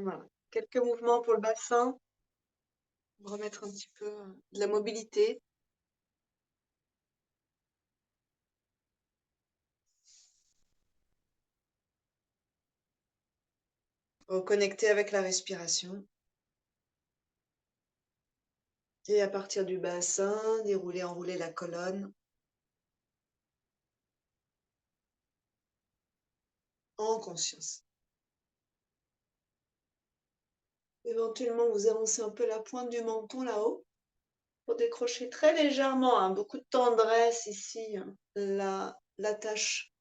Voilà. Quelques mouvements pour le bassin, remettre un petit peu de la mobilité. Reconnecter avec la respiration. Et à partir du bassin, dérouler, enrouler la colonne. En conscience. Éventuellement, vous avancez un peu la pointe du menton là-haut pour décrocher très légèrement, hein, beaucoup de tendresse ici, hein, l'attache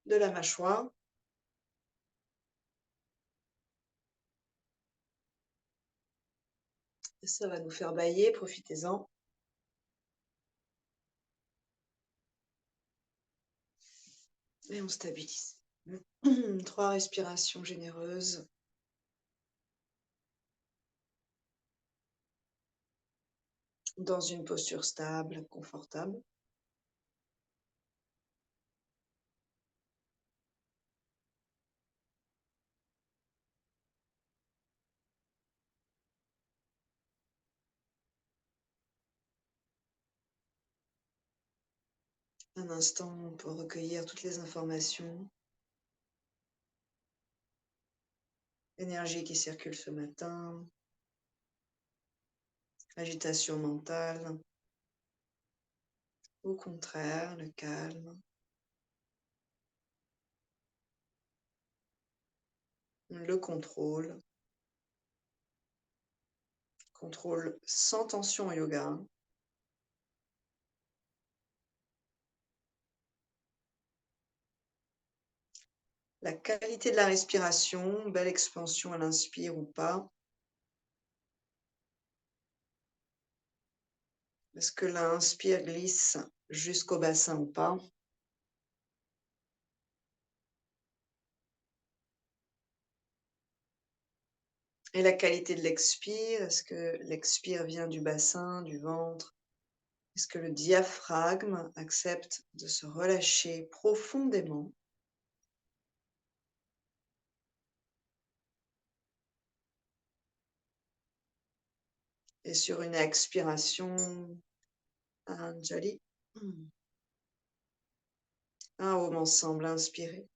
de la mâchoire. Et ça va nous faire bâiller, profitez-en. Et on stabilise. 3 respirations généreuses. Dans une posture stable, confortable. Un instant pour recueillir toutes les informations. L'énergie qui circule ce matin. Agitation mentale. Au contraire, le calme. Le contrôle. Contrôle sans tension en yoga. La qualité de la respiration, belle expansion à l'inspire ou pas. Est-ce que l'inspire glisse jusqu'au bassin ou pas? Et la qualité de l'expire, est-ce que l'expire vient du bassin, du ventre? Est-ce que le diaphragme accepte de se relâcher profondément? Et sur une expiration, Anjali, un Om ensemble, inspirez.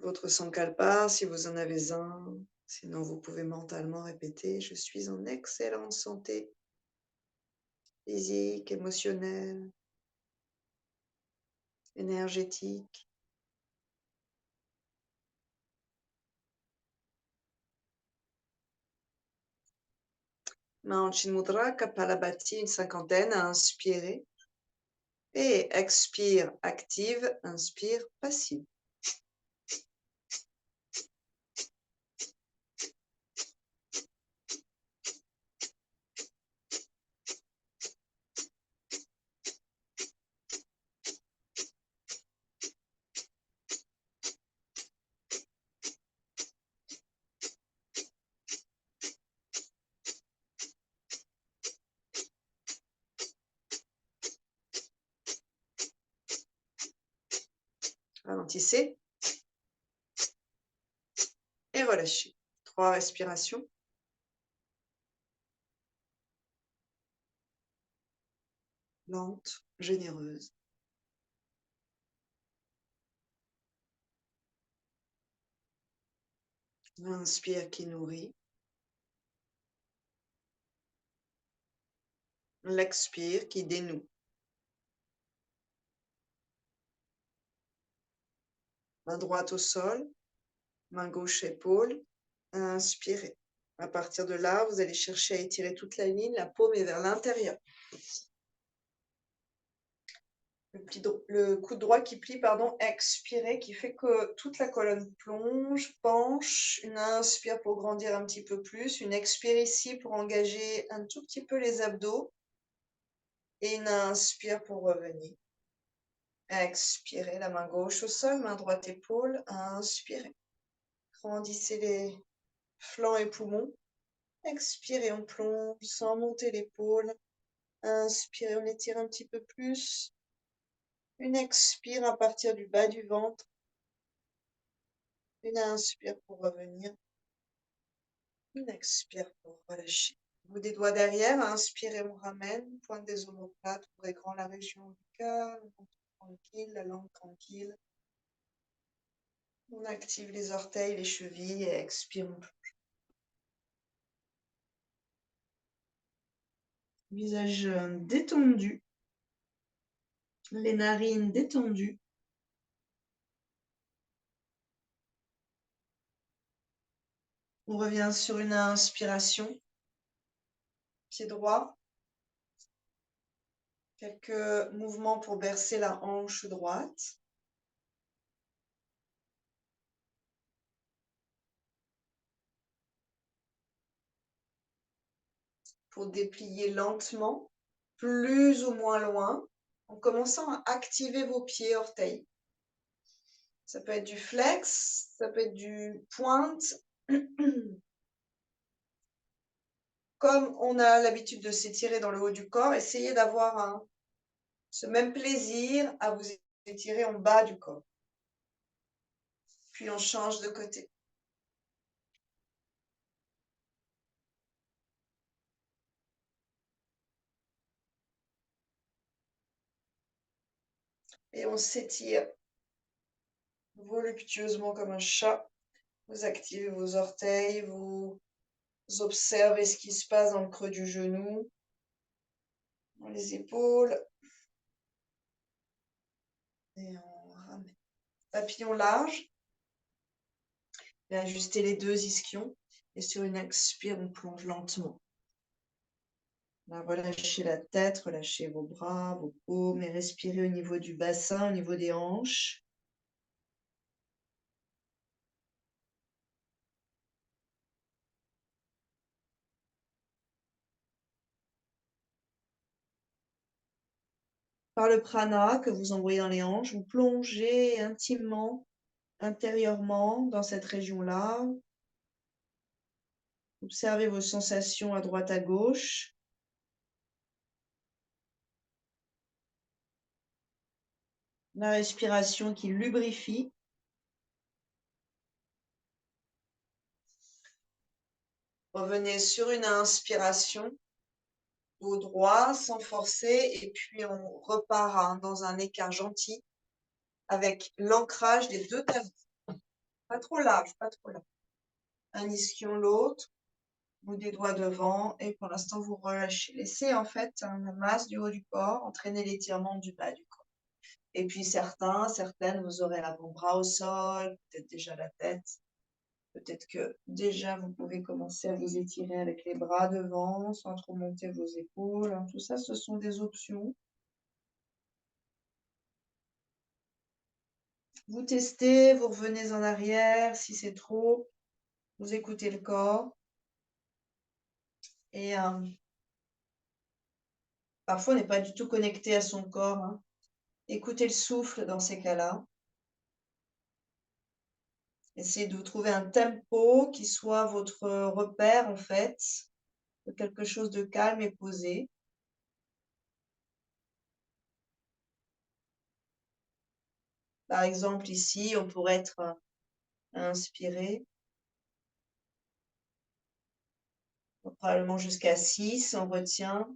Votre sankalpa, si vous en avez un, sinon vous pouvez mentalement répéter: je suis en excellente santé physique, émotionnelle, énergétique. Main en Chin Mudra, Kapalabhati, une cinquantaine, à inspirer. Et expire active, inspire passive. Ralentissez et relâchez. 3 respirations. Lentes, généreuses. L'inspire qui nourrit. L'expire qui dénoue. Main droite au sol, main gauche épaule. Inspirez. À partir de là, vous allez chercher à étirer toute la ligne, la paume est vers l'intérieur. Le coude droit qui plie, pardon, expirez, qui fait que toute la colonne plonge, penche. Une inspire pour grandir un petit peu plus. Une expire ici pour engager un tout petit peu les abdos. Et une inspire pour revenir. Expirez, la main gauche au sol, main droite épaule. Inspirez. Grandissez les flancs et poumons. Expirez, on plonge sans monter l'épaule. Inspirez, on étire un petit peu plus. Une expire à partir du bas du ventre. Une inspire pour revenir. Une expire pour relâcher. Bout des doigts derrière, inspirez, on ramène. Pointe des omoplates, ouvrez grand la région du cœur. Le ventre tranquille, la langue tranquille. On active les orteils, les chevilles et expire, on plonge. Visage détendu. Les narines détendues. On revient sur une inspiration. Pied droit. Quelques mouvements pour bercer la hanche droite. Pour déplier lentement, plus ou moins loin, en commençant à activer vos pieds, orteils. Ça peut être du flex, ça peut être du pointe. Comme on a l'habitude de s'étirer dans le haut du corps, essayez d'avoir ce même plaisir à vous étirer en bas du corps. Puis on change de côté. Et on s'étire voluptueusement comme un chat. Vous activez vos orteils, vous observez ce qui se passe dans le creux du genou, dans les épaules. Et on ramène. Papillon large. Et ajustez les deux ischions. Et sur une expire, on plonge lentement. Là, relâchez la tête, relâchez vos bras, vos paumes et respirez au niveau du bassin, au niveau des hanches. Par le prana que vous envoyez dans les hanches, vous plongez intimement, intérieurement dans cette région-là. Observez vos sensations à droite, à gauche. La respiration qui lubrifie. Revenez sur une inspiration, dos droit, sans forcer, et puis on repart dans un écart gentil avec l'ancrage des deux talons. Pas trop large, pas trop large. Un ischion l'autre, bout des doigts devant, et pour l'instant vous relâchez. Laissez en fait la masse du haut du corps entraîner l'étirement du bas du corps. Et puis certaines, vous aurez l'avant-bras au sol, peut-être déjà la tête. Peut-être que déjà vous pouvez commencer à vous étirer avec les bras devant, sans trop monter vos épaules. Tout ça, ce sont des options. Vous testez, vous revenez en arrière si c'est trop. Vous écoutez le corps. Et parfois, on n'est pas du tout connecté à son corps. Écoutez le souffle dans ces cas-là. Essayez de trouver un tempo qui soit votre repère, en fait, de quelque chose de calme et posé. Par exemple, ici, on pourrait être inspiré. Probablement jusqu'à 6, on retient.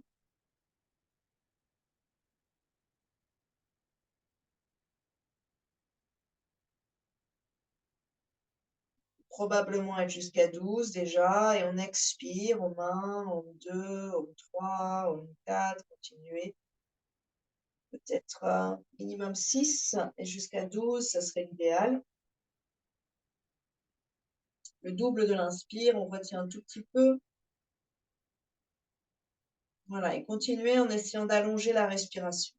Probablement être jusqu'à 12 déjà, et on expire, on 1, on 2, on 3, on 4, continuez. Peut-être minimum 6 et jusqu'à 12, ça serait l'idéal. Le double de l'inspire, on retient un tout petit peu. Voilà, et continuez en essayant d'allonger la respiration.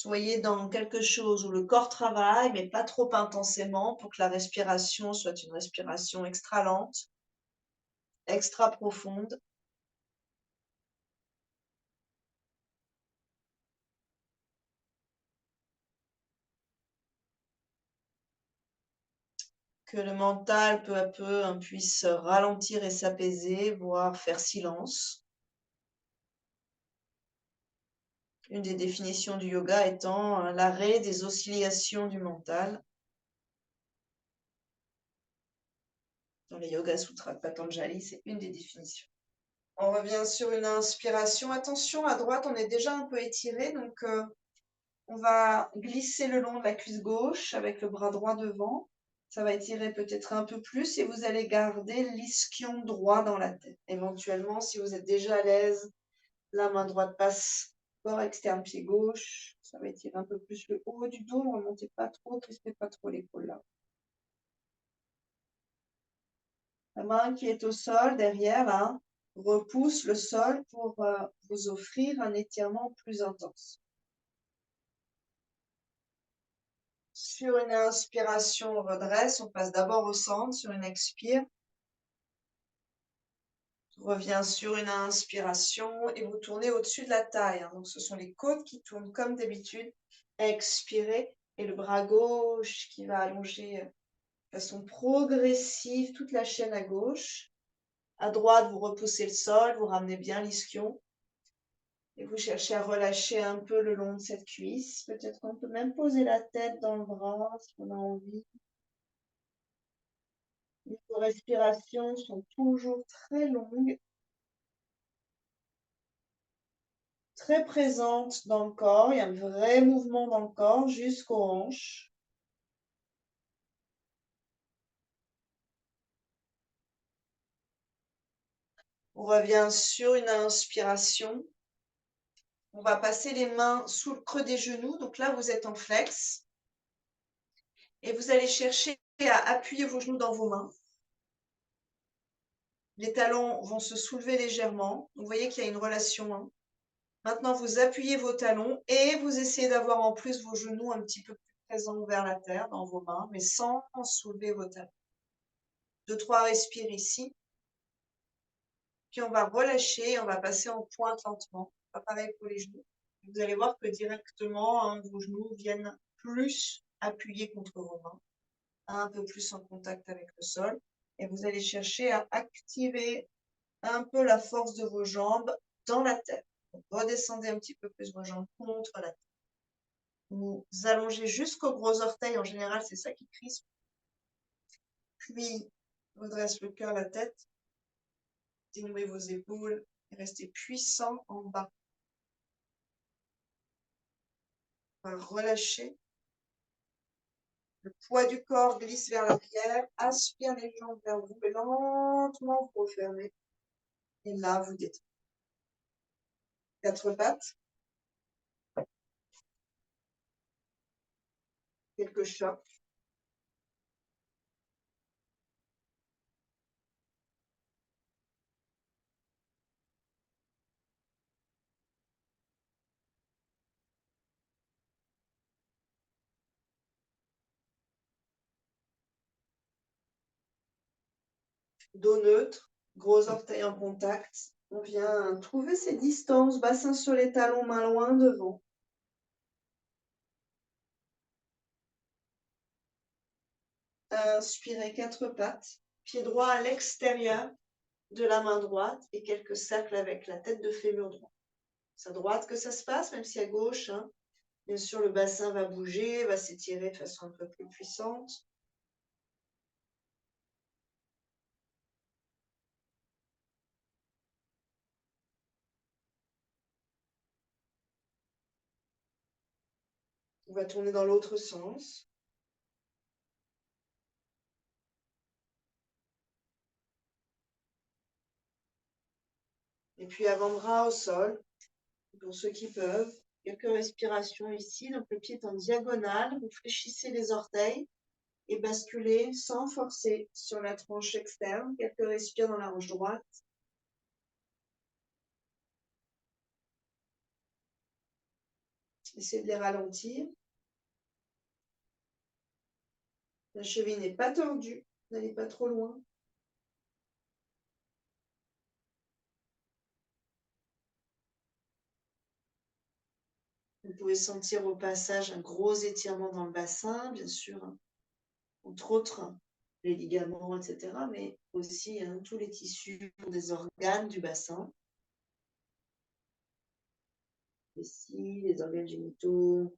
Soyez dans quelque chose où le corps travaille, mais pas trop intensément pour que la respiration soit une respiration extra lente, extra profonde. Que le mental, peu à peu, puisse ralentir et s'apaiser, voire faire silence. Une des définitions du yoga étant l'arrêt des oscillations du mental. Dans les Yoga Sutras de Patanjali, c'est une des définitions. On revient sur une inspiration. Attention, à droite, on est déjà un peu étiré, donc on va glisser le long de la cuisse gauche avec le bras droit devant. Ça va étirer peut-être un peu plus et vous allez garder l'ischio droit dans la tête. Éventuellement, si vous êtes déjà à l'aise, la main droite passe corps externe, pied gauche. Ça va étirer un peu plus le haut du dos. Ne remontez pas trop, crispez pas trop l'épaule là. La main qui est au sol, derrière, là, repousse le sol pour vous offrir un étirement plus intense. Sur une inspiration, on redresse, on passe d'abord au centre. Sur une expire, on revient sur une inspiration et vous tournez au-dessus de la taille. Donc, ce sont les côtes qui tournent comme d'habitude. Expirez et le bras gauche qui va allonger de façon progressive toute la chaîne à gauche. À droite, vous repoussez le sol, vous ramenez bien l'ischio. Et vous cherchez à relâcher un peu le long de cette cuisse. Peut-être qu'on peut même poser la tête dans le bras si on a envie. Les respirations sont toujours très longues, très présentes dans le corps. Il y a un vrai mouvement dans le corps jusqu'aux hanches. On revient sur une inspiration. On va passer les mains sous le creux des genoux. Donc là, vous êtes en flex. Et vous allez chercher à appuyer vos genoux dans vos mains. Les talons vont se soulever légèrement. Vous voyez qu'il y a une relation. Maintenant, vous appuyez vos talons et vous essayez d'avoir en plus vos genoux un petit peu plus présents vers la terre dans vos mains, mais sans soulever vos talons. 2-3 respires ici. Puis on va relâcher, on va passer en pointe lentement. Pas pareil pour les genoux. Vous allez voir que directement, vos genoux viennent plus appuyer contre vos mains, un peu plus en contact avec le sol. Et vous allez chercher à activer un peu la force de vos jambes dans la terre. Donc, redescendez un petit peu plus vos jambes contre la terre. Vous allongez jusqu'aux gros orteils. En général, c'est ça qui crispe. Puis, redresse le cœur, la tête. Dénouez vos épaules et restez puissant en bas. On va relâcher. Le poids du corps glisse vers l'arrière. Aspire les jambes vers vous et lentement vous refermez. Et là, vous détendez. 4 pattes. Quelques chocs. Dos neutre, gros orteils en contact. On vient trouver ces distances, bassin sur les talons, main loin devant. Inspirez 4 pattes, pied droit à l'extérieur de la main droite et quelques cercles avec la tête de fémur droit. C'est à droite que ça se passe, même si à gauche, bien sûr, le bassin va bouger, va s'étirer de façon un peu plus puissante. On va tourner dans l'autre sens. Et puis avant-bras au sol, pour ceux qui peuvent. Quelques respirations ici. Donc le pied est en diagonale. Vous fléchissez les orteils et basculez sans forcer sur la tranche externe. Quelques respires dans la hanche droite. Essayez de les ralentir. La cheville n'est pas tordue, n'allez pas trop loin. Vous pouvez sentir au passage un gros étirement dans le bassin, bien sûr, hein, entre autres les ligaments, etc., mais aussi hein, tous les tissus des organes du bassin. Ici, les organes génitaux.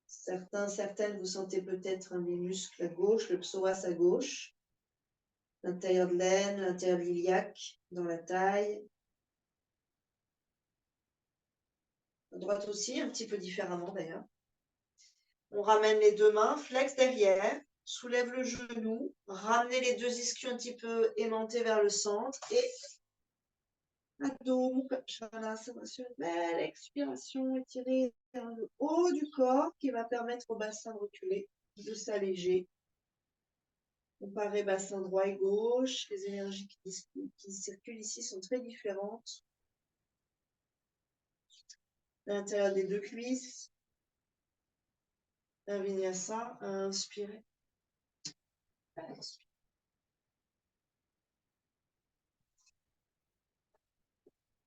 Certaines, vous sentez peut-être des muscles à gauche, le psoas à gauche, l'intérieur de l'aine, l'intérieur de l'iliaque, dans la taille. À droite aussi, un petit peu différemment d'ailleurs. On ramène les deux mains, flex derrière, soulève le genou, ramenez les deux ischios un petit peu aimantés vers le centre et abdos, voilà, ça va sur une belle expiration, étirer le haut du corps qui va permettre au bassin de reculer, de s'alléger. Comparez bassin droit et gauche, les énergies qui circulent ici sont très différentes. À l'intérieur des deux cuisses, un vinyasa, inspirez.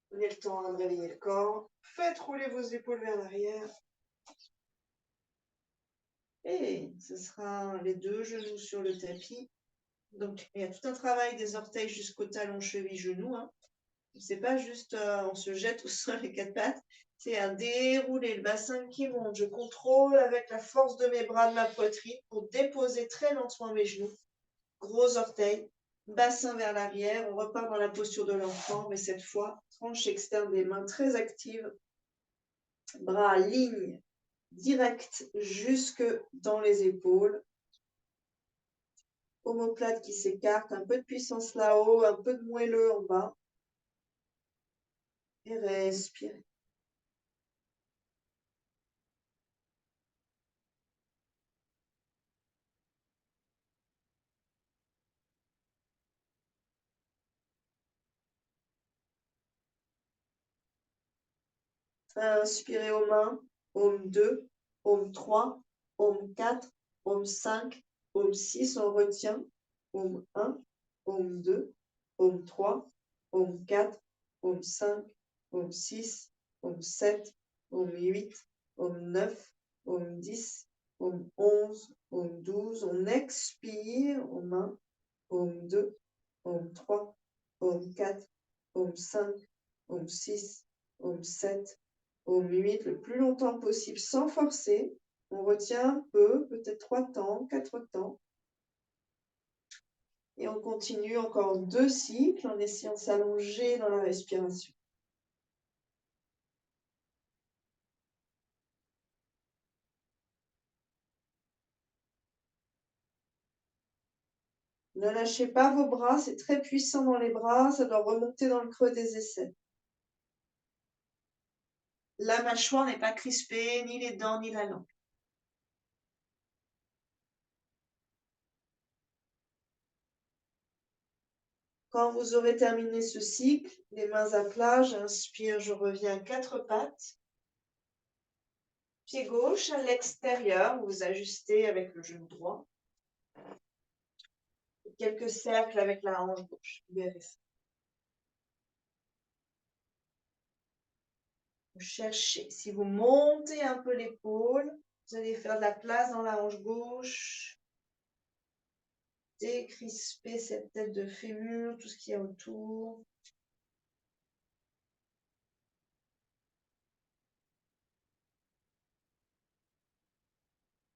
Prenez le temps de réveiller le corps. Faites rouler vos épaules vers l'arrière. Et ce sera les deux genoux sur le tapis. Donc, il y a tout un travail des orteils jusqu'au talon, cheville, genou. Hein. C'est pas juste on se jette au sol les quatre pattes. C'est un déroulé, le bassin qui monte. Je contrôle avec la force de mes bras de ma poitrine pour déposer très lentement mes genoux. Gros orteils, bassin vers l'arrière. On repart dans la posture de l'enfant, mais cette fois, tranche externe des mains très active. Bras ligne directe jusque dans les épaules. Omoplate qui s'écarte, un peu de puissance là-haut, un peu de moelleux en bas. Et respirez. Inspirez aux mains. Om 2, Om 3, Om 4, Om 5, Om 6, on retient. Om 1, Om 2, Om 3, Om 4, Om 5, Om 6, Om 7, Om 8, Om 9, Om 10, Om 11, Om 12. On expire Om 1, Om 2, Om 3, Om 4, Om 5, Om 6, Om 7, Om 8, le plus longtemps possible sans forcer. On retient un peu, peut-être 3 temps, 4 temps. Et on continue encore 2 cycles en essayant de s'allonger dans la respiration. Ne lâchez pas vos bras, c'est très puissant dans les bras, ça doit remonter dans le creux des aisselles. La mâchoire n'est pas crispée, ni les dents, ni la langue. Quand vous aurez terminé ce cycle, les mains à plat, j'inspire, je reviens à 4 pattes. Pied gauche à l'extérieur, vous ajustez avec le genou droit. Quelques cercles avec la hanche gauche. Vous cherchez. Si vous montez un peu l'épaule, vous allez faire de la place dans la hanche gauche. Décrisper cette tête de fémur, tout ce qu'il y a autour.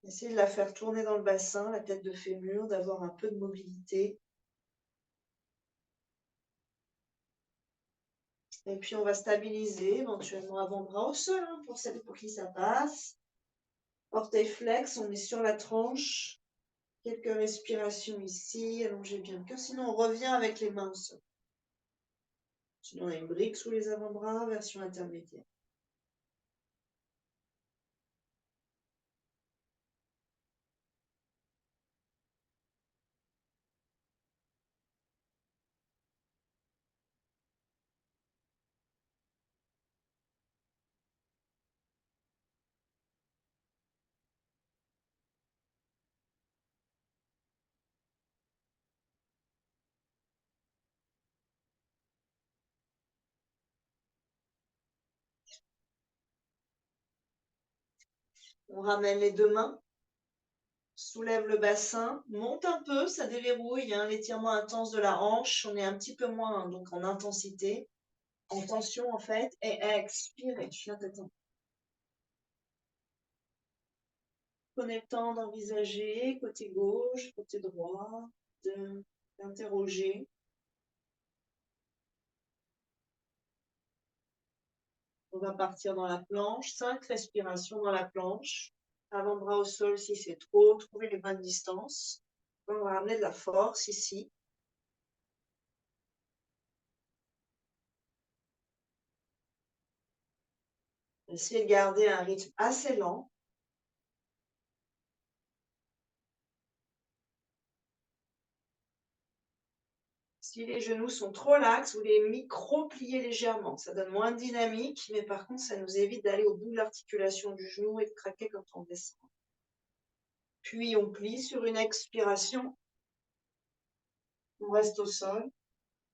Essayez de la faire tourner dans le bassin, la tête de fémur, d'avoir un peu de mobilité. Et puis, on va stabiliser, éventuellement avant-bras au sol, hein, pour celles pour qui ça passe. Orteil flex, on est sur la tranche. Quelques respirations ici, allongez bien le cœur. Sinon, on revient avec les mains au sol. Sinon, on a une brique sous les avant-bras, version intermédiaire. On ramène les deux mains. Soulève le bassin, monte un peu, ça déverrouille, hein, l'étirement intense de la hanche, on est un petit peu moins donc en intensité, en tension en fait, et expirez, chien de temps. Prenez le temps d'envisager côté gauche, côté droit, d'interroger. On va partir dans la planche, 5 respirations dans la planche, avant-bras au sol si c'est trop, trouvez les bonnes distances. On va ramener de la force ici. Essayez de garder un rythme assez lent. Si les genoux sont trop laxes, vous les micro-pliez légèrement. Ça donne moins de dynamique, mais par contre, ça nous évite d'aller au bout de l'articulation du genou et de craquer quand on descend. Puis, on plie sur une expiration. On reste au sol.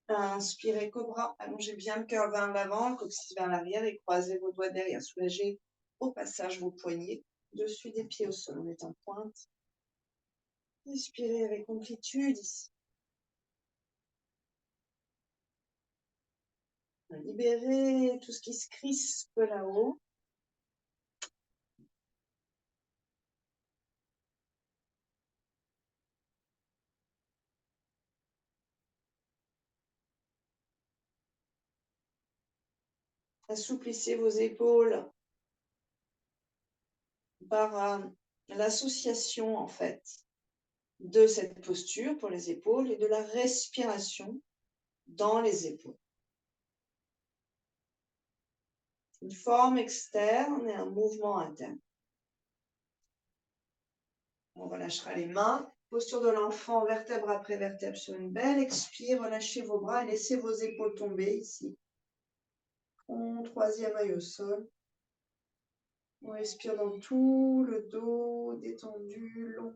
Inspirez, cobra. Allongez bien le cœur vers l'avant, le coccyx vers l'arrière et croisez vos doigts derrière. Soulagez au passage vos poignets dessus des pieds au sol. On est en pointe. Inspirez avec amplitude ici. Libérez tout ce qui se crispe là-haut. Assouplissez vos épaules par l'association en fait de cette posture pour les épaules et de la respiration dans les épaules. Une forme externe et un mouvement interne. On relâchera les mains. Posture de l'enfant, vertèbre après vertèbre sur une belle expire. Relâchez vos bras et laissez vos épaules tomber ici. Troisième œil au sol. On respire dans tout le dos, détendu, long.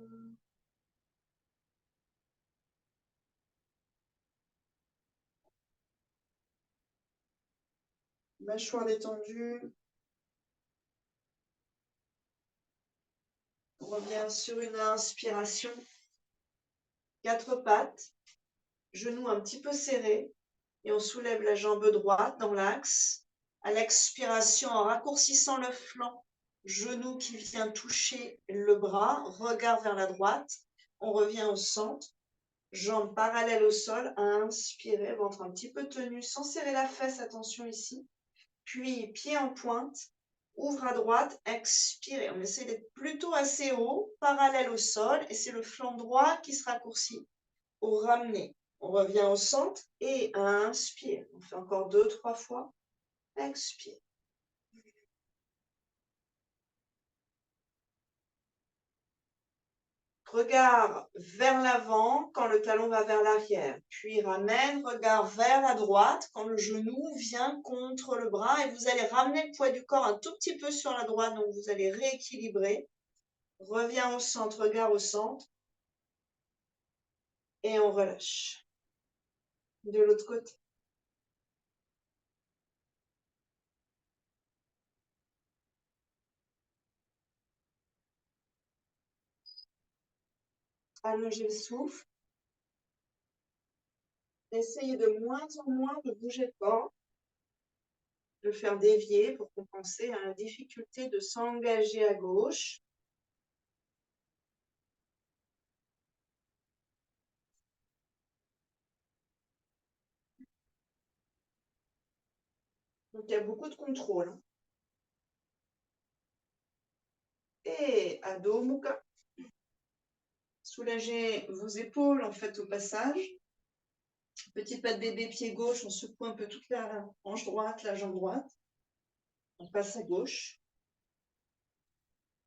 Mâchoire détendue. On revient sur une inspiration. 4 pattes, genoux un petit peu serrés. Et on soulève la jambe droite dans l'axe. À l'expiration, en raccourcissant le flanc, genou qui vient toucher le bras, regard vers la droite. On revient au centre. Jambes parallèles au sol. Inspirez, ventre un petit peu tenu, sans serrer la fesse, attention ici. Puis, pied en pointe, ouvre à droite, expirez. On essaie d'être plutôt assez haut, parallèle au sol, et c'est le flanc droit qui se raccourcit. Au ramener, on revient au centre et inspire. On fait encore 2-3 fois. Expire. Regard vers l'avant quand le talon va vers l'arrière. Puis ramène, regard vers la droite quand le genou vient contre le bras. Et vous allez ramener le poids du corps un tout petit peu sur la droite. Donc vous allez rééquilibrer. Reviens au centre, regard au centre. Et on relâche. De l'autre côté. Allongez le souffle. Essayez de moins en moins de bouger le corps. De faire dévier pour compenser à la difficulté de s'engager à gauche. Donc, il y a beaucoup de contrôle. Et Adho Mukha. Soulagez vos épaules en fait au passage. Petit pas de bébé, pied gauche, on secoue un peu toute la hanche droite, la jambe droite. On passe à gauche.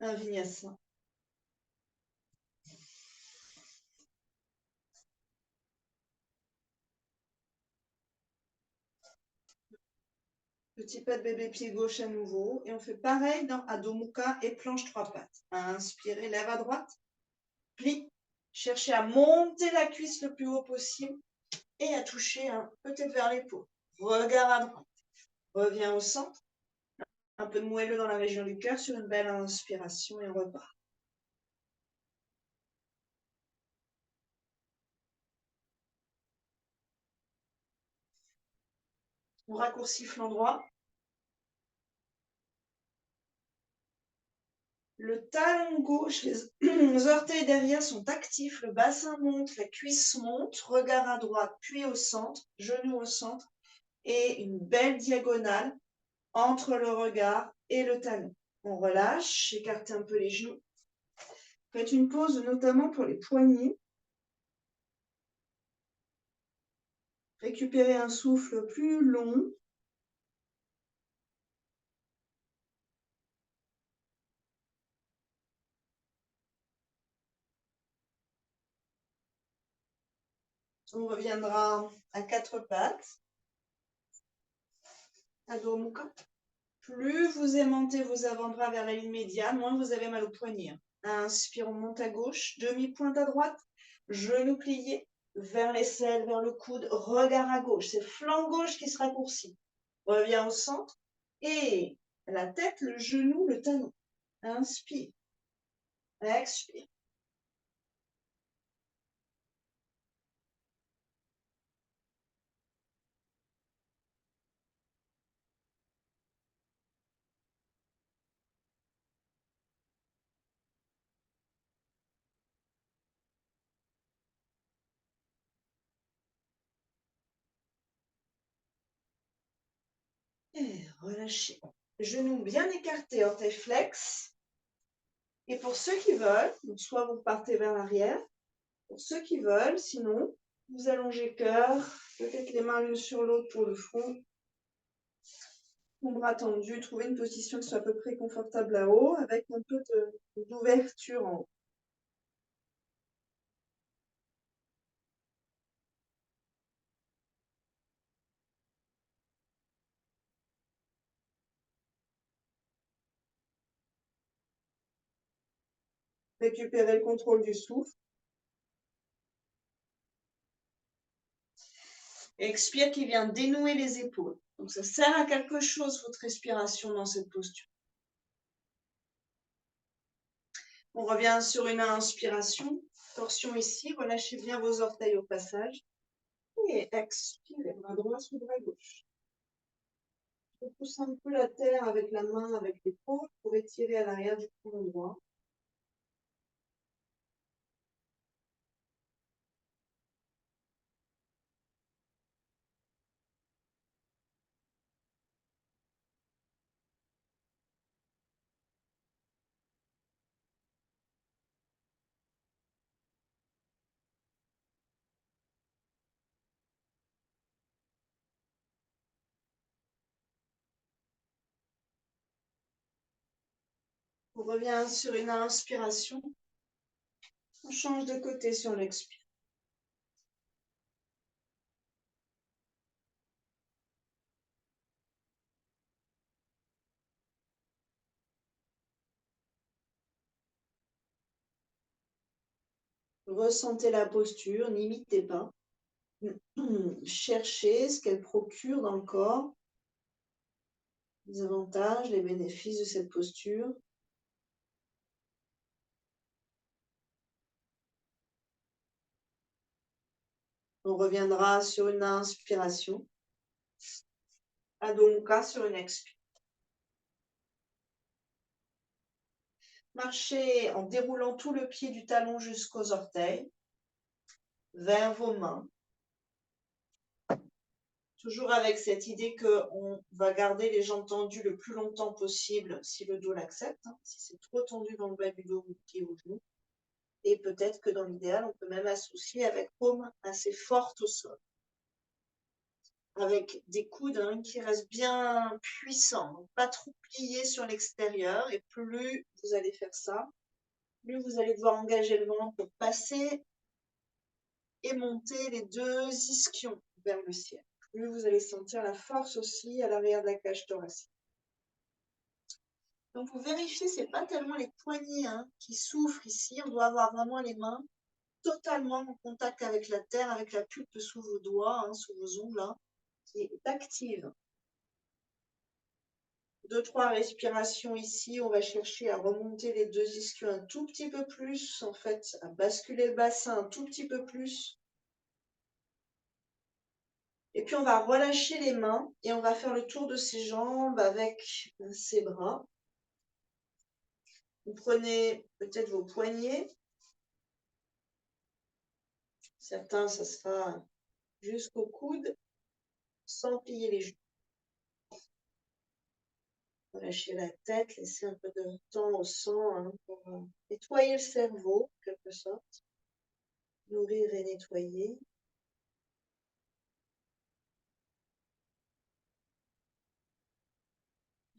Un vinyasa. Petit pas de bébé, pied gauche à nouveau. Et on fait pareil dans Adho Mukha et planche 3 pattes. Inspirez, lève à droite. Plie. Cherchez à monter la cuisse le plus haut possible et à toucher peut-être vers l'épaule. Regard à droite. Reviens au centre. Un peu moelleux dans la région du cœur sur une belle inspiration et on repart. On raccourcit flanc droit. Le talon gauche, les orteils derrière sont actifs, le bassin monte, la cuisse monte, regard à droite, puis au centre, genou au centre, et une belle diagonale entre le regard et le talon. On relâche, écartez un peu les genoux. Faites une pause notamment pour les poignets. Récupérez un souffle plus long. On reviendra à quatre pattes. Adho Mukha. Plus vous aimantez vos avant-bras vers la ligne médiane, moins vous avez mal au poignet. Inspire, on monte à gauche, demi-pointe à droite, genou plié, vers l'aisselle, vers le coude, regard à gauche. C'est flanc gauche qui se raccourcit. Reviens au centre et la tête, le genou, le talon. Inspire, expire. Et relâchez. Genoux bien écartés, orteils flex. Et pour ceux qui veulent, donc soit vous partez vers l'arrière, pour ceux qui veulent, sinon, vous allongez cœur, peut-être les mains l'une sur l'autre pour le front. Mon bras tendu, trouvez une position qui soit à peu près confortable là-haut, avec un peu d'ouverture en haut. Récupérez le contrôle du souffle. Expire qui vient dénouer les épaules. Donc ça sert à quelque chose, votre respiration dans cette posture. On revient sur une inspiration. Torsion ici, relâchez bien vos orteils au passage. Et expirez, bras droit sous bras gauche. Je pousse un peu la terre avec la main, avec l'épaule, pour étirer à l'arrière du poumon droit. On revient sur une inspiration. On change de côté sur l'expire. Ressentez la posture, n'imitez pas. Cherchez ce qu'elle procure dans le corps, les avantages, les bénéfices de cette posture. On reviendra sur une inspiration. Adho Mukha sur une expire. Marchez en déroulant tout le pied du talon jusqu'aux orteils, vers vos mains. Toujours avec cette idée qu'on va garder les jambes tendues le plus longtemps possible si le dos l'accepte. Si c'est trop tendu dans le bas du dos, vous pied au genou. Et peut-être que dans l'idéal, on peut même associer avec paume assez forte au sol. Avec des coudes qui restent bien puissants, donc pas trop pliés sur l'extérieur. Et plus vous allez faire ça, plus vous allez devoir engager le ventre pour passer et monter les deux ischions vers le ciel. Plus vous allez sentir la force aussi à l'arrière de la cage thoracique. Donc vous vérifiez, c'est pas tellement les poignets qui souffrent ici. On doit avoir vraiment les mains totalement en contact avec la terre, avec la pulpe sous vos doigts, sous vos ongles, qui est active. 2-3 respirations ici. On va chercher à remonter les deux ischios un tout petit peu plus, en fait, à basculer le bassin un tout petit peu plus. Et puis on va relâcher les mains et on va faire le tour de ses jambes avec ses bras. Vous prenez peut-être vos poignets. Certains, ça sera jusqu'au coude, sans plier les genoux. Relâchez la tête, laissez un peu de temps au sang hein, pour nettoyer le cerveau, en quelque sorte. Nourrir et nettoyer.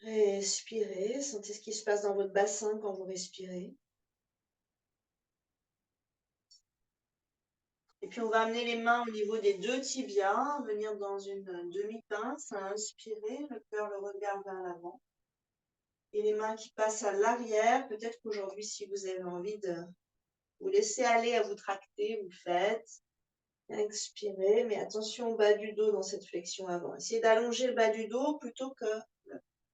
Respirez, sentez ce qui se passe dans votre bassin quand vous respirez. Et puis on va amener les mains au niveau des deux tibias, venir dans une demi-pince, inspirer, le cœur, le regard vers l'avant. Et les mains qui passent à l'arrière, peut-être qu'aujourd'hui, si vous avez envie de vous laisser aller à vous tracter, vous le faites. Expirez, mais attention au bas du dos dans cette flexion avant. Essayez d'allonger le bas du dos plutôt que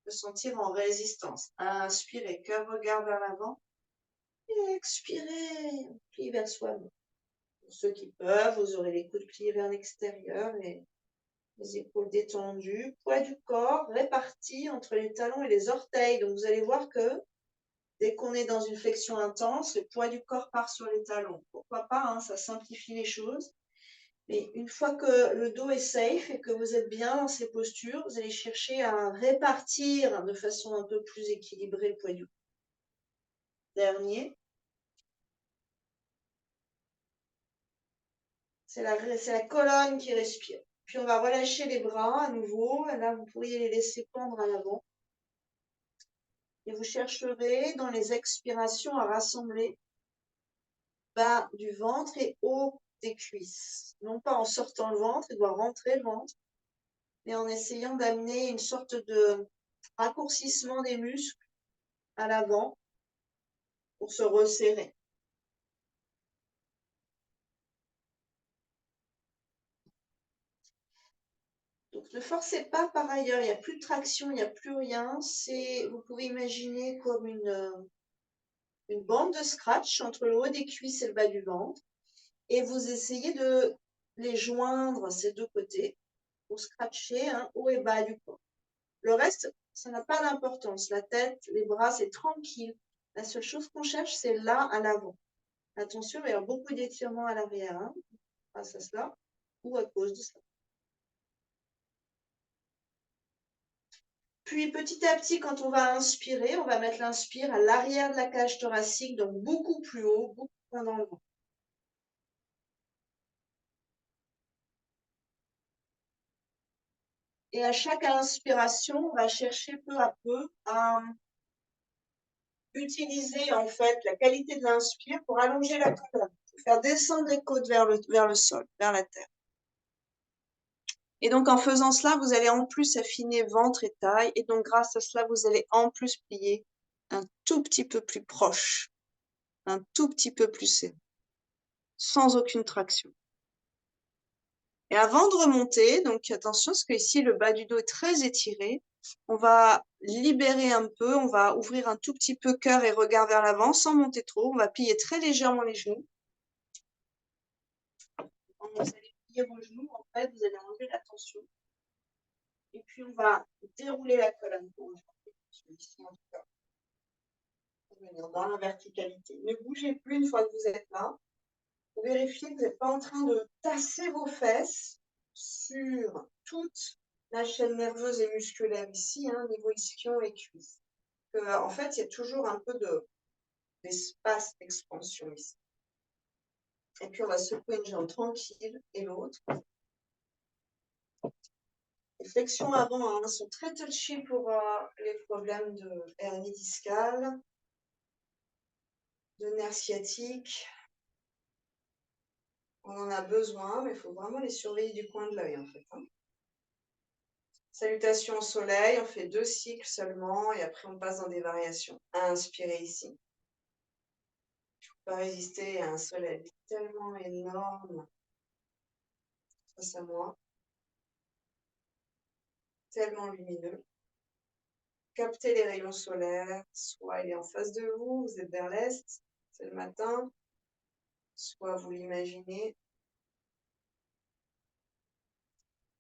de sentir en résistance. Inspirez, cœur, regard vers l'avant. Et expirez, plie vers soi-même. Pour ceux qui peuvent, vous aurez les coudes pliés vers l'extérieur et les épaules détendues. Poids du corps réparti entre les talons et les orteils. Donc vous allez voir que dès qu'on est dans une flexion intense, le poids du corps part sur les talons. Pourquoi pas, hein, ça simplifie les choses. Mais une fois que le dos est safe et que vous êtes bien dans ces postures, vous allez chercher à répartir de façon un peu plus équilibrée le poids du corps. Dernier. C'est la colonne qui respire. Puis on va relâcher les bras à nouveau. Là, vous pourriez les laisser pendre à l'avant. Et vous chercherez dans les expirations à rassembler bas du ventre et haut des cuisses. Non pas en sortant le ventre, il doit rentrer le ventre, mais en essayant d'amener une sorte de raccourcissement des muscles à l'avant pour se resserrer. Donc ne forcez pas par ailleurs, il n'y a plus de traction, il n'y a plus rien. Vous pouvez imaginer comme une bande de scratch entre le haut des cuisses et le bas du ventre. Et vous essayez de les joindre ces deux côtés pour scratcher haut et bas du corps. Le reste, ça n'a pas d'importance. La tête, les bras, c'est tranquille. La seule chose qu'on cherche, c'est là à l'avant. Attention, il va y avoir beaucoup d'étirements à l'arrière, grâce à cela, ou à cause de cela. Puis petit à petit, quand on va inspirer, on va mettre l'inspire à l'arrière de la cage thoracique, donc beaucoup plus haut, beaucoup moins dans le ventre. Et à chaque inspiration, on va chercher peu à peu à utiliser en fait la qualité de l'inspire pour allonger la colonne, pour faire descendre les côtes vers le sol, vers la terre. Et donc en faisant cela, vous allez en plus affiner ventre et taille, et donc grâce à cela, vous allez en plus plier un tout petit peu plus proche, un tout petit peu plus serré, sans aucune traction. Et avant de remonter, donc attention, parce que ici le bas du dos est très étiré, on va libérer un peu, on va ouvrir un tout petit peu cœur et regard vers l'avant sans monter trop, on va plier très légèrement les genoux. Quand vous allez plier vos genoux, en fait, vous allez enlever la tension. Et puis on va dérouler la colonne pour ici en tout cas. Venir dans la verticalité. Ne bougez plus une fois que vous êtes là. Vérifiez que vous n'êtes pas en train de tasser vos fesses sur toute la chaîne nerveuse et musculaire ici, niveau ischion et cuisse. En fait, il y a toujours un peu d'espace d'expansion ici. Et puis, on va secouer une jambe tranquille et l'autre. Les flexions avant sont très touchy pour les problèmes de hernie discale, de nerfs sciatiques. On en a besoin, mais il faut vraiment les surveiller du coin de l'œil en fait. Salutations au soleil, on fait 2 cycles seulement et après on passe dans des variations. Inspirez ici. Je ne peux pas résister à un soleil tellement énorme face à moi, tellement lumineux. captez les rayons solaires, soit il est en face de vous, vous êtes vers l'est, c'est le matin, soit vous l'imaginez.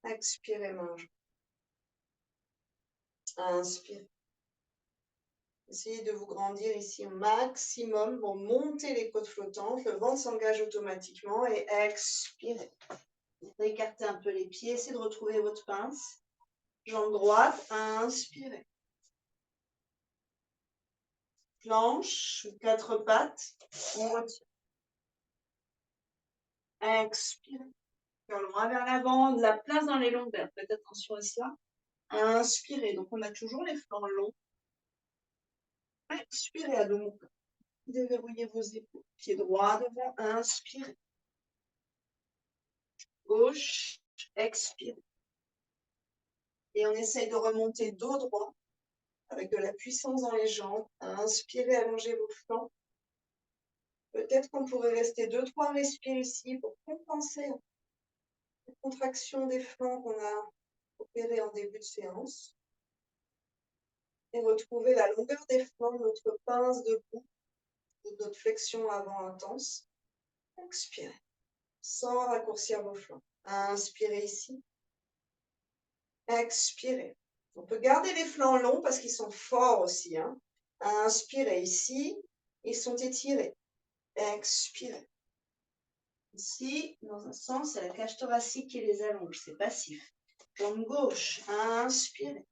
Expirez, mange. Inspirez. Essayez de vous grandir ici au maximum. Bon, montez les côtes flottantes, le ventre s'engage automatiquement et expirez. Écartez un peu les pieds, essayez de retrouver votre pince. Jambe droite, inspirez. Planche, quatre pattes, on retient. Expirez. Cœur loin vers l'avant, de la place dans les lombaires. Faites attention à cela. Inspirez. Donc, on a toujours les flancs longs. Expirez à dos. Déverrouillez vos épaules. Pied droit devant. Inspirez. Gauche. Expirez. Et on essaye de remonter dos droit avec de la puissance dans les jambes. Inspirez, allongez vos flancs. Peut-être qu'on pourrait rester 2-3 respires ici pour compenser la contraction des flancs qu'on a opéré en début de séance. Et retrouver la longueur des flancs de notre pince debout, de notre flexion avant intense. Expirez, sans raccourcir vos flancs. Inspirez ici. Expirez. On peut garder les flancs longs parce qu'ils sont forts aussi. Hein. Inspirez ici. Ils sont étirés. Expirez. Ici, dans un sens, c'est la cage thoracique qui les allonge. C'est passif. Jambe gauche. Inspirez.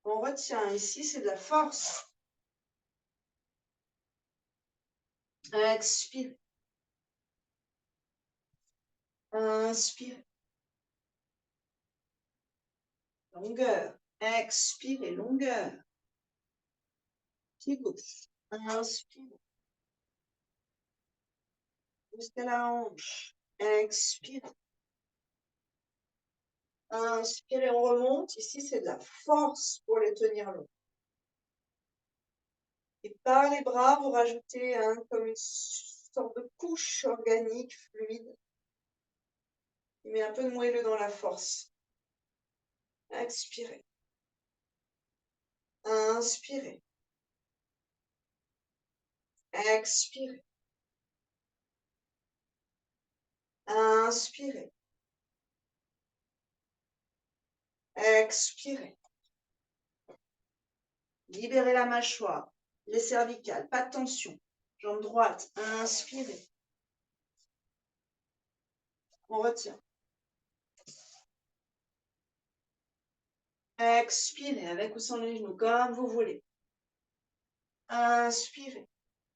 On retient ici, c'est de la force. Expirez. Inspirez. Longueur. Expirez, longueur. Pied gauche. Inspirez. Jusqu'à la hanche. Expirez. Inspirez, on remonte. Ici, c'est de la force pour les tenir longs. Et par les bras, vous rajoutez comme une sorte de couche organique, fluide. Il met un peu de moelleux dans la force. Expirez. Inspirez. Expirez. Inspirez. Expirez. Libérez la mâchoire, les cervicales, pas de tension. Jambe droite, inspirez. On retient. Expirez avec ou sans les genoux, comme vous voulez. Inspirez.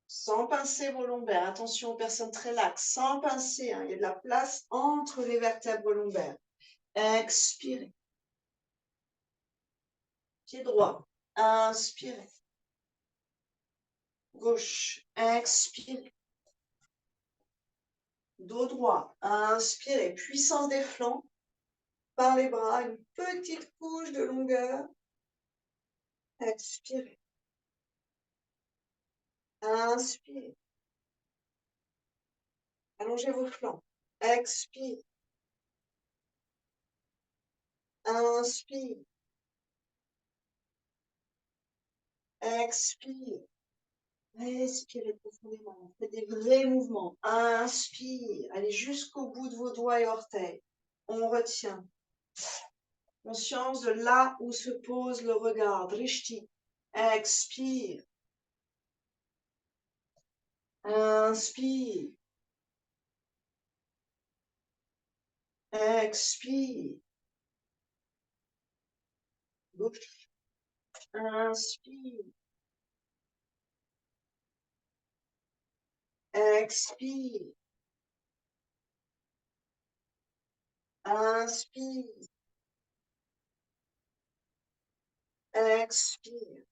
Sans pincer vos lombaires. Attention aux personnes très laxes. Sans pincer. Hein. Il y a de la place entre les vertèbres lombaires. Expirez. Pied droit. Inspirez. Gauche. Expirez. Dos droit. Inspirez. Puissance des flancs. Par les bras. Une petite couche de longueur. Expirez. Inspirez. Allongez vos flancs. Expire. Inspire. Expire. Respirez profondément. Faites des vrais mouvements. Inspire. Allez jusqu'au bout de vos doigts et orteils. On retient. Conscience de là où se pose le regard. Drishti. Expire. Inspire. Expire. Gauche. Inspire. Expire. Inspire. Expire.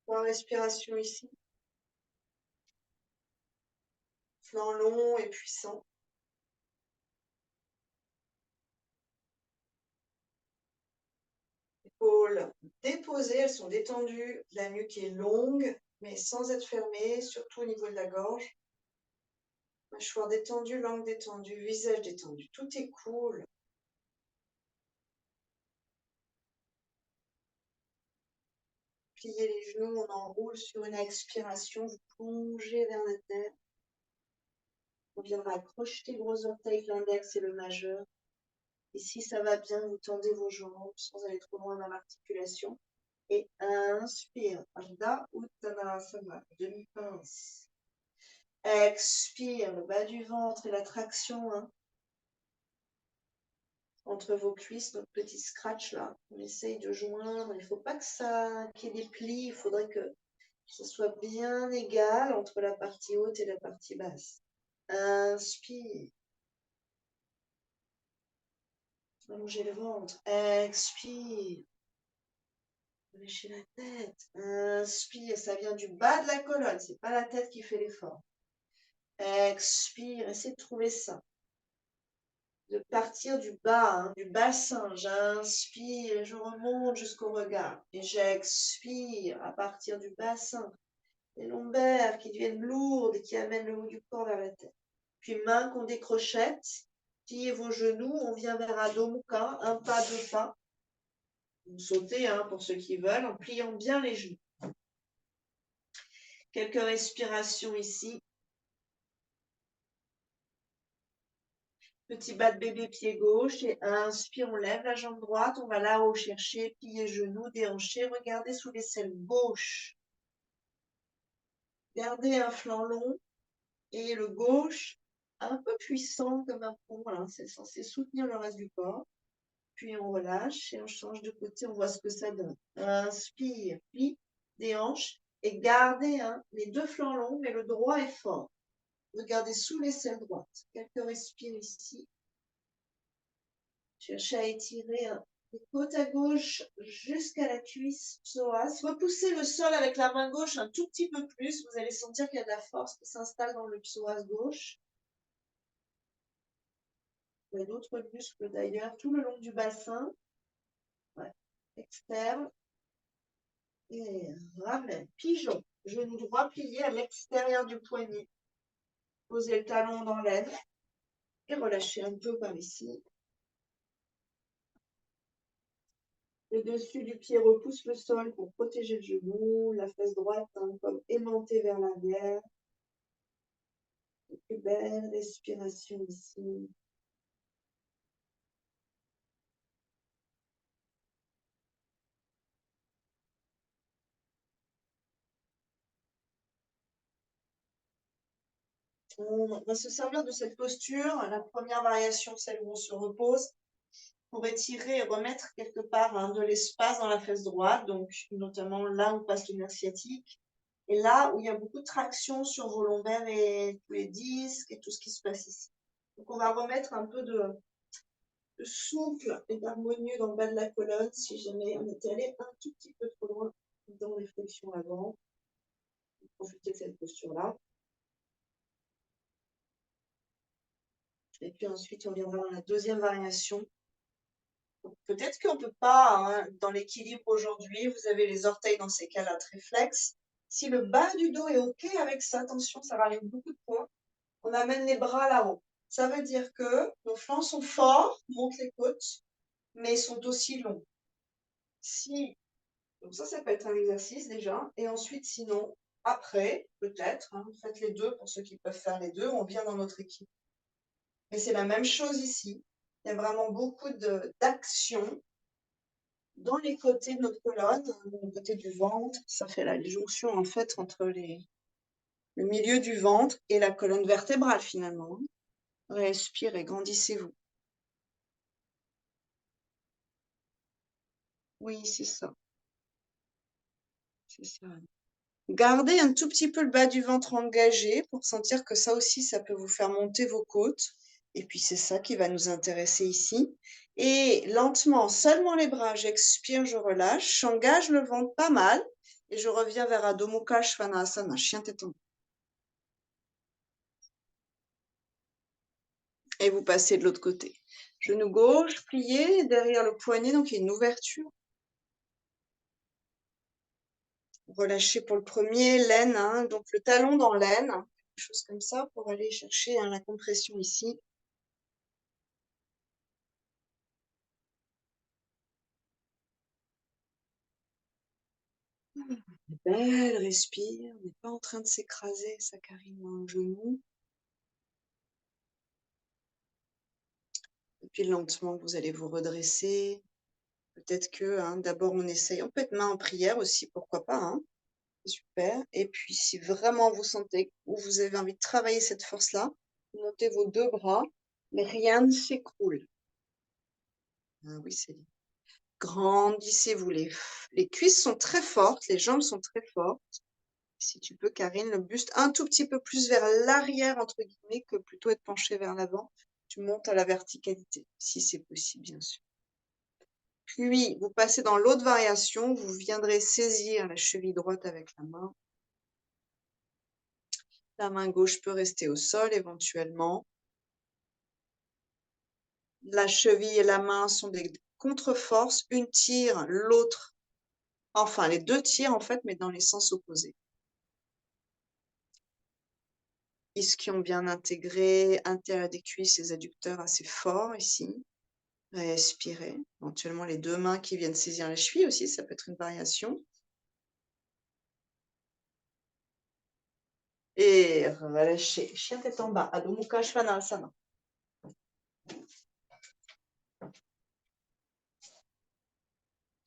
3 respirations ici. Flanc long et puissant. Épaules déposées, elles sont détendues. La nuque est longue, mais sans être fermée, surtout au niveau de la gorge. Mâchoire détendue, langue détendue, visage détendu. Tout est cool. pliez les genoux, on enroule sur une expiration, vous plongez vers la terre. On viendra crocheter le gros orteil, l'index et le majeur. Et si ça va bien, vous tendez vos jambes sans aller trop loin dans l'articulation. Et inspire, Ardha Uttanasana, demi-pince. Expire, le bas du ventre et la traction entre vos cuisses, notre petit scratch là. On essaye de joindre. Il ne faut pas que ça qu'il y ait des plis. Il faudrait que ce soit bien égal entre la partie haute et la partie basse. Inspire. Allongez le ventre. Expire. Lâchez la tête. Inspire. Ça vient du bas de la colonne. C'est pas la tête qui fait l'effort. Expire. Essayez de trouver ça. De partir du bas, du bassin. J'inspire et je remonte jusqu'au regard. Et j'expire à partir du bassin. Les lombaires qui deviennent lourdes et qui amènent le haut du corps vers la tête. Puis mains qu'on décrochette. Pliez vos genoux. On vient vers Adho Mukha. Un pas, deux pas. Vous sautez pour ceux qui veulent en pliant bien les genoux. Quelques respirations ici. Petit bas de bébé, pied gauche. Et inspire, on lève la jambe droite. On va là-haut chercher, plier genoux, déhancher. Regardez sous l'aisselle gauche. Gardez un flanc long. Et le gauche, un peu puissant comme un pont. Voilà, c'est censé soutenir le reste du corps. Puis on relâche et on change de côté. On voit ce que ça donne. Inspire, plie, déhanche. Et gardez les deux flancs longs, mais le droit est fort. Regardez sous l'aisselle droite. Quelques respires ici. Cherchez à étirer les côtes à gauche jusqu'à la cuisse psoas. Repoussez le sol avec la main gauche un tout petit peu plus. Vous allez sentir qu'il y a de la force qui s'installe dans le psoas gauche. Il y a d'autres muscles d'ailleurs tout le long du bassin. Ouais. Externe. Et ramène. Pigeon. Genou droit plié à l'extérieur du poignet. Posez le talon dans l'aine. Et relâchez un peu par ici. Le dessus du pied repousse le sol pour protéger le genou. La fesse droite comme aimantée vers l'arrière. Une belle respiration ici. On va se servir de cette posture. La première variation, celle où on se repose, pour étirer et remettre quelque part de l'espace dans la fesse droite, donc notamment là où passe le nerf sciatique, et là où il y a beaucoup de traction sur vos lombaires et tous les disques et tout ce qui se passe ici. Donc on va remettre un peu de souple et d'harmonieux dans le bas de la colonne si jamais on était allé un tout petit peu trop loin dans les flexions avant. Profitez de cette posture-là. Et puis ensuite, on viendra dans la deuxième variation. Peut-être qu'on ne peut pas, dans l'équilibre aujourd'hui, vous avez les orteils dans ces cas-là très flex. Si le bas du dos est OK avec ça, attention, ça ramène beaucoup de poids. On amène les bras là-haut. Ça veut dire que nos flancs sont forts, montent les côtes, mais sont aussi longs. Donc ça peut être un exercice déjà. Et ensuite, sinon, après, peut-être, faites les deux pour ceux qui peuvent faire les deux, on vient dans notre équipe. Mais c'est la même chose ici. Il y a vraiment beaucoup d'action dans les côtés de notre colonne, le côté du ventre. Ça fait la jonction en fait entre le milieu du ventre et la colonne vertébrale finalement. Respirez, grandissez-vous. Oui, c'est ça. C'est ça. Gardez un tout petit peu le bas du ventre engagé pour sentir que ça aussi, ça peut vous faire monter vos côtes. Et puis, c'est ça qui va nous intéresser ici. Et lentement, seulement les bras, j'expire, je relâche, j'engage le ventre pas mal et je reviens vers Adho Mukha Svanasana, chien tête en bas. Et vous passez de l'autre côté. Genou gauche, plié, derrière le poignet, donc il y a une ouverture. Relâchez pour le premier, l'aine, donc le talon dans l'aine, quelque chose comme ça pour aller chercher la compression ici. Belle, respire. On n'est pas en train de s'écraser, Saccharine, dans le genou. Et puis lentement, vous allez vous redresser. Peut-être que d'abord, on essaye. On peut être main en prière aussi, pourquoi pas. C'est super. Et puis, si vraiment vous sentez ou vous avez envie de travailler cette force-là, montez vos deux bras, mais rien ne s'écroule. Ah oui, c'est dit. Grandissez-vous. Les cuisses sont très fortes, les jambes sont très fortes. Si tu peux, Karine, le buste un tout petit peu plus vers l'arrière, entre guillemets, que plutôt être penché vers l'avant. Tu montes à la verticalité, si c'est possible, bien sûr. Puis, vous passez dans l'autre variation, vous viendrez saisir la cheville droite avec la main. La main gauche peut rester au sol éventuellement. La cheville et la main sont des contre-forces. Une tire, l'autre, enfin les deux tirent en fait, mais dans les sens opposés. Ischion bien intégré, intérieur des cuisses, les adducteurs assez forts ici. Respirez. Éventuellement les deux mains qui viennent saisir la cheville aussi, ça peut être une variation. Et relâchez. Chien tête en bas. Adho Mukha Svanasana.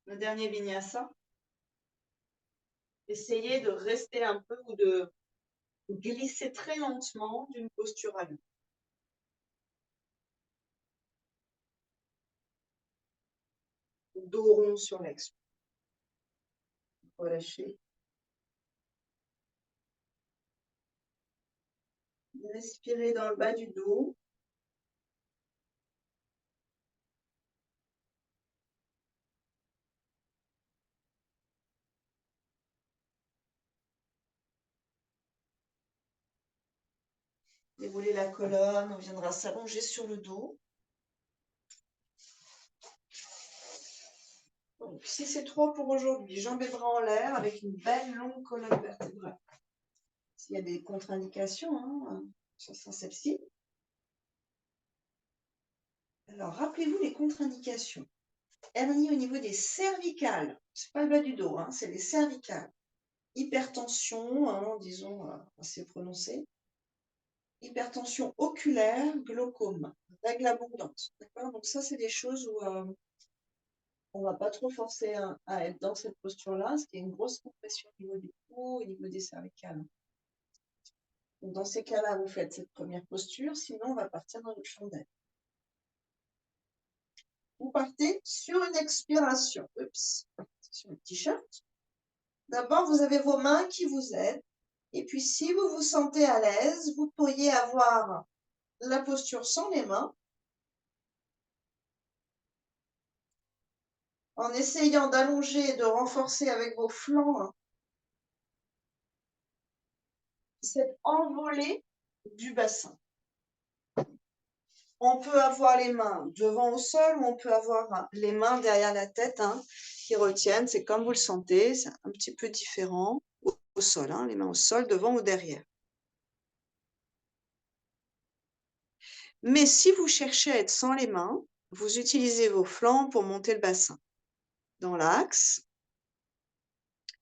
Le dernier vinyasa. Essayez de rester un peu ou de glisser très lentement d'une posture à l'autre. Dos rond sur l'ex. Relâchez. Respirez dans le bas du dos. Déroulez la colonne, on viendra s'allonger sur le dos. Donc, si c'est trop pour aujourd'hui, jambes et bras en l'air avec une belle longue colonne vertébrale. S'il y a des contre-indications, ce sera celle-ci. Alors, rappelez-vous les contre-indications. Hernie au niveau des cervicales. C'est pas le bas du dos, c'est les cervicales. Hypertension, disons, assez prononcée. Hypertension oculaire, glaucome, règle abondante. D'accord. Donc ça, c'est des choses où on ne va pas trop forcer à être dans cette posture-là, parce qu'il y a une grosse compression au niveau du cou, au niveau des cervicales. Donc dans ces cas-là, vous faites cette première posture, sinon on va partir dans le chandelle. Vous partez sur une expiration. Oups, sur le t-shirt. D'abord, vous avez vos mains qui vous aident. Et puis, si vous vous sentez à l'aise, vous pourriez avoir la posture sans les mains, en essayant d'allonger et de renforcer avec vos flancs cette envolée du bassin. On peut avoir les mains devant au sol ou on peut avoir les mains derrière la tête qui retiennent. C'est comme vous le sentez, c'est un petit peu différent au sol, les mains au sol, devant ou derrière. Mais si vous cherchez à être sans les mains, vous utilisez vos flancs pour monter le bassin dans l'axe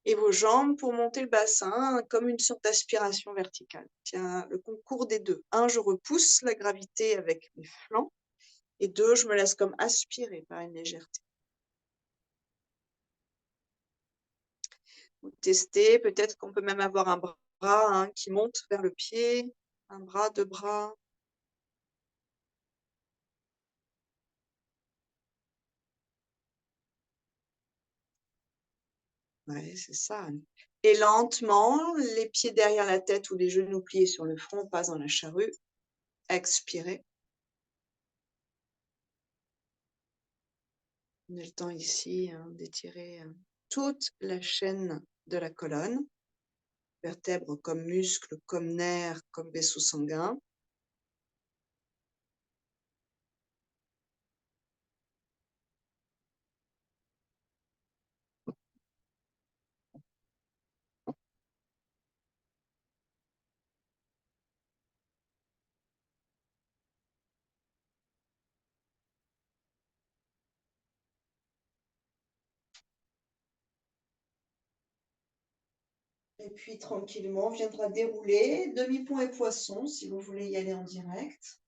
et vos jambes pour monter le bassin comme une sorte d'aspiration verticale. Tiens, le concours des deux. Un, je repousse la gravité avec mes flancs et deux, je me laisse comme aspirer par une légèreté. Vous testez, peut-être qu'on peut même avoir un bras qui monte vers le pied, un bras, deux bras. Ouais, c'est ça. Et lentement, les pieds derrière la tête ou les genoux pliés sur le front, pas dans la charrue. Expirez. On a le temps ici d'étirer toute la chaîne de la colonne, vertèbres comme muscles, comme nerfs, comme vaisseau sanguin. Et puis tranquillement, on viendra dérouler demi-pont et poisson si vous voulez y aller en direct.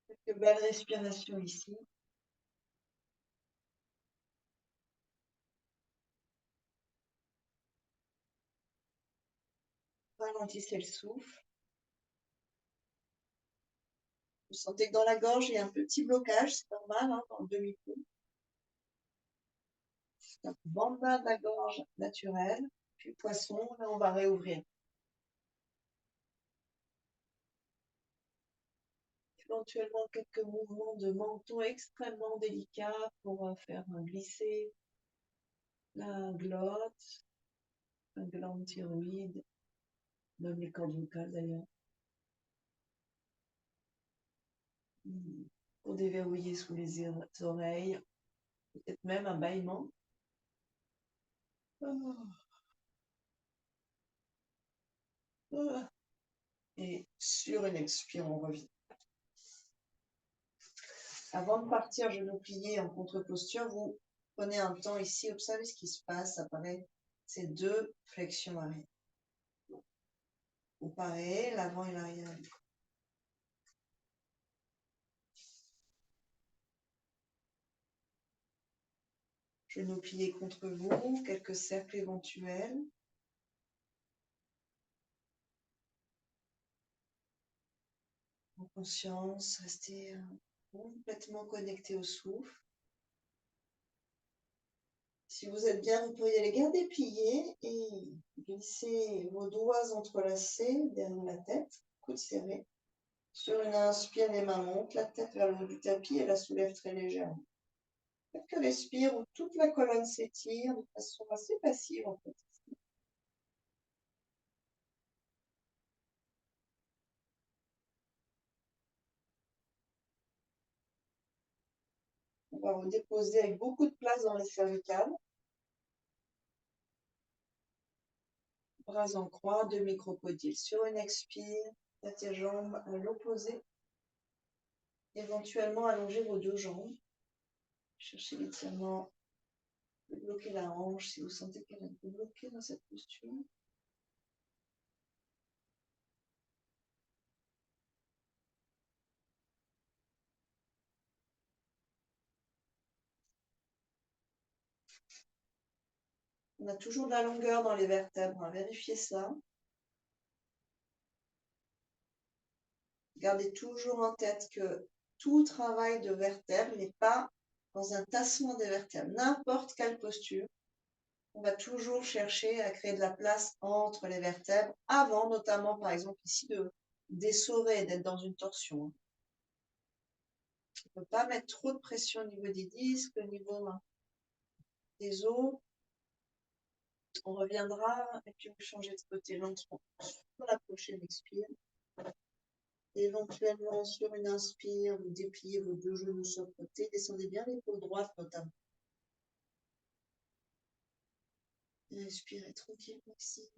Quelques belles respirations ici. Ralentissez le souffle. Vous sentez que dans la gorge, il y a un petit blocage, c'est normal, hein, dans le demi-pont. C'est un bandage de la gorge naturel. Puis poisson, là, on va réouvrir. Éventuellement, quelques mouvements de menton extrêmement délicats pour faire glisser la glotte, la glande thyroïde, même les cordes vocales d'ailleurs. Pour déverrouiller sous les oreilles, peut-être même un bâillement. Et sur une expire, on revient. Avant de partir, genoux pliés en contre-posture, vous prenez un temps ici, observez ce qui se passe, apparaît ces deux flexions arrière. Vous parez l'avant et l'arrière. Genoux pliés contre vous, quelques cercles éventuels. En conscience, restez complètement connecté au souffle. Si vous êtes bien, vous pourriez les garder pliés et glisser vos doigts entrelacés derrière la tête, coude serré. Sur une inspire, les mains montent, la tête vers le haut du tapis et la soulève très légèrement. Quelques respires où toute la colonne s'étire de façon assez passive en fait. On va vous déposer avec beaucoup de place dans les cervicales. Bras en croix, demi-crocodile. Sur une expire, tête et jambes à l'opposé. Éventuellement, allongez vos deux jambes. Cherchez l'étirement. Bloquez la hanche si vous sentez qu'elle est un peu bloquée dans cette posture. On a toujours de la longueur dans les vertèbres. Vérifiez ça. Gardez toujours en tête que tout travail de vertèbres n'est pas dans un tassement des vertèbres. N'importe quelle posture, on va toujours chercher à créer de la place entre les vertèbres avant, notamment, par exemple, ici, d'essorer, d'être dans une torsion. On ne peut pas mettre trop de pression au niveau des disques, au niveau des os. On reviendra et puis vous changez de côté lentement. Pour la prochaine expire. Éventuellement, sur une inspire, vous dépliez vos deux genoux sur le côté. Descendez bien l'épaule droite notamment. Respirez tranquillement ici.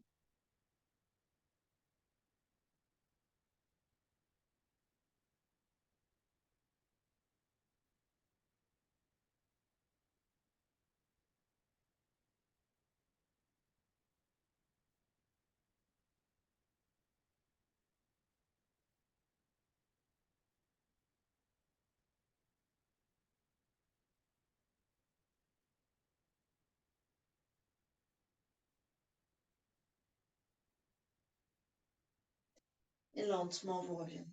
Et lentement, vous revenez.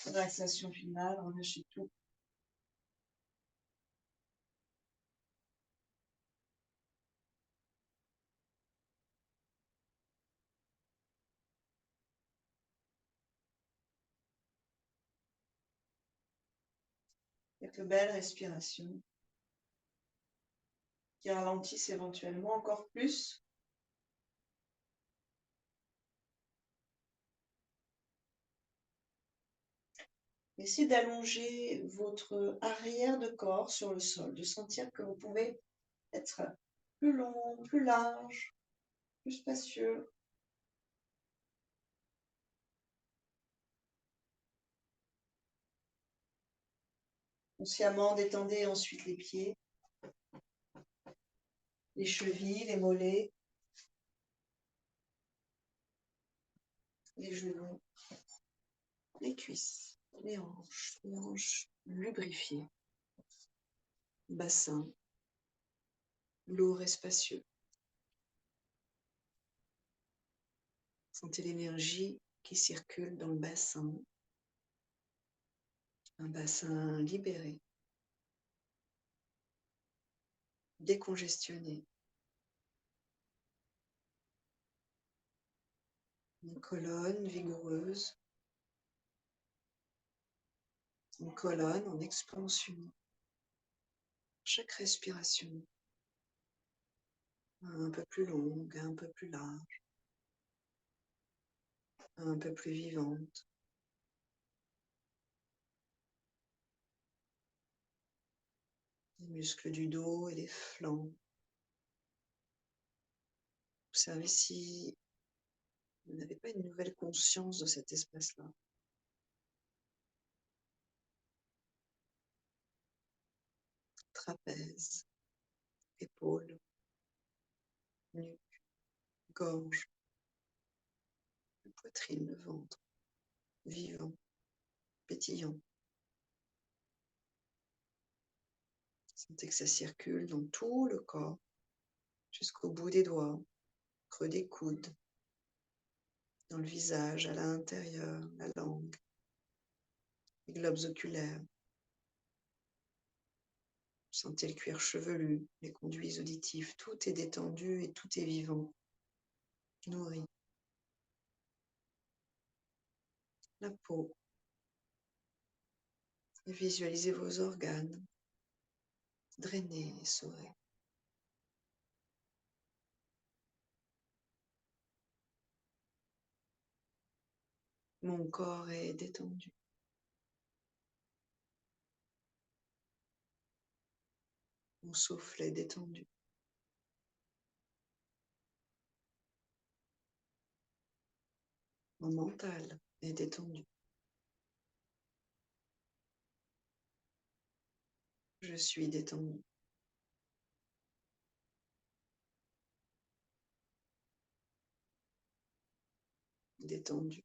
Relaxation finale, relâchez tout. Quelques belles respirations qui ralentissent éventuellement encore plus. Essayez d'allonger votre arrière de corps sur le sol, de sentir que vous pouvez être plus long, plus large, plus spacieux. Consciemment, détendez ensuite les pieds, les chevilles, les mollets, les genoux, les cuisses, les hanches lubrifiées, bassin lourd et spacieux. Sentez l'énergie qui circule dans le bassin, un bassin libéré, décongestionné. Une colonne vigoureuse, une colonne en expansion. Chaque respiration, un peu plus longue, un peu plus large, un peu plus vivante. Les muscles du dos et les flancs. Observez si vous n'avez pas une nouvelle conscience de cet espace-là. Trapèze, épaules, nuque, gorge, poitrine, le ventre, vivant, pétillant. Sentez que ça circule dans tout le corps, jusqu'au bout des doigts, creux des coudes, dans le visage, à l'intérieur, la langue, les globes oculaires. Sentez le cuir chevelu, les conduits auditifs, tout est détendu et tout est vivant, nourri. La peau. Et visualisez vos organes, drainés et saurés. Mon corps est détendu. Mon souffle est détendu. Mon mental est détendu. Je suis détendu. Détendu.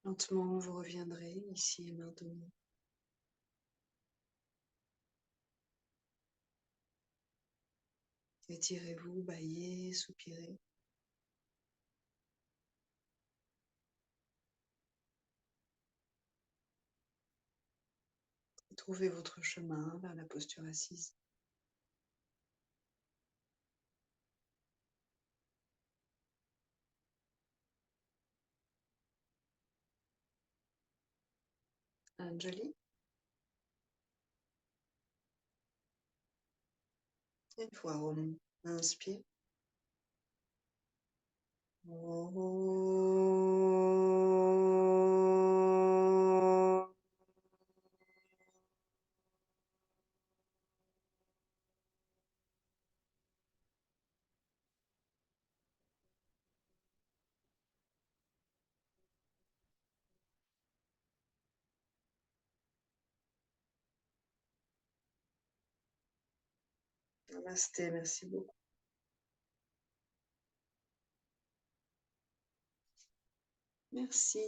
Lentement, vous reviendrez ici et maintenant. Étirez-vous, bâillez, soupirez. Trouvez votre chemin vers la posture assise. Anjali. Une fois, Om. Inspire. Namasté, merci beaucoup. Merci.